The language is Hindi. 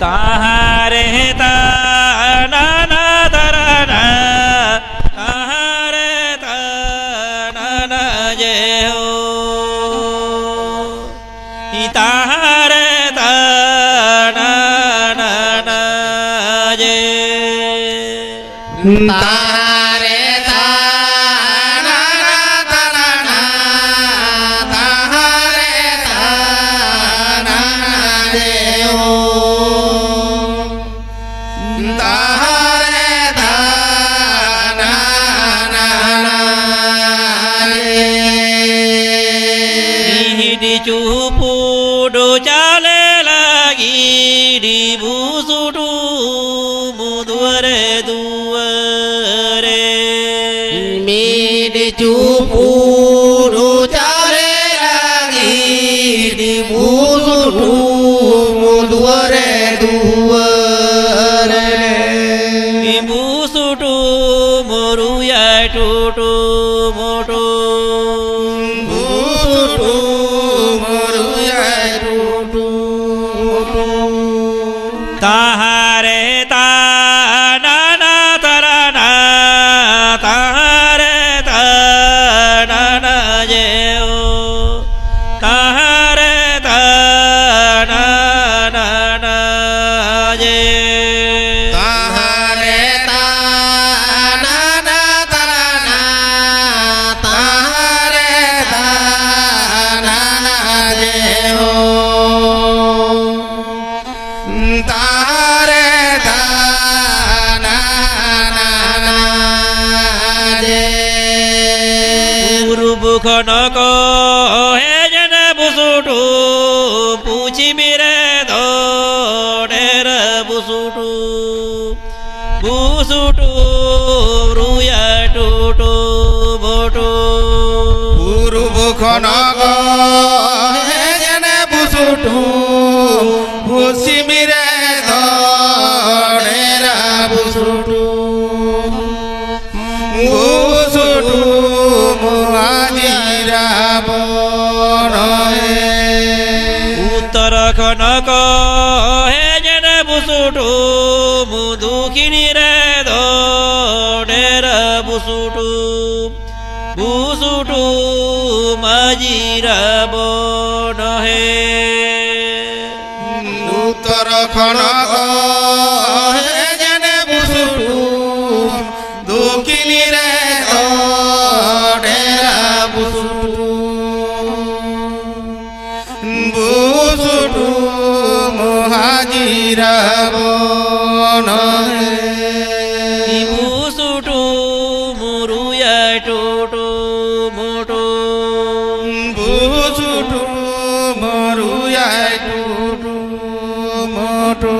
ताहारे ताना ना तराना ताहारे ताना ना जे हो ताहारे ताना ना ना जे ताहारे ताना ना तराना ताहारे ताना ना जे हो ताहारे ताना ना जे हिडी चुपू डो चाले लगी डी भूसुटू मुदुवरे दुवरे मेरे चुपूरो चाले लगी भूसुटू मुदुवरे दुवरे भूसुटू मोरुया टूटू मोटू भूसुटू मोरुया टूटू ताहारे ताना ना तराना ताहारे ताना ना जे हो ताहारे ताना ना ना जे ताहारे ताना ना तराना ताहारे ताना ना जे हो ताहारे ताना ना जे पूर्व खनक हे जन बुसुटू पूछी मेरे दो ढेर बुसुटू बुसुटू रुया टूटू बोटू पूर्व खनक हे जन बुसुटू भूसी मिरे धोड़ेरा बुसुटू बुसुटू मुहाजीरा बोनए उत्तर खनक हे जन बुसुटू मुदुखिनी रे दो ढेर बुसुटू बुसुटू मजीरा बोन हे उत्तर खनक हे जन बुसुटू दुखिनी रे धोड़ेरा बुसुटू बुसुटू मुहाजीरा बोनए बुसुटू मुरुया टूटू मोटू बुसुटू मोरुया टूटू मोटू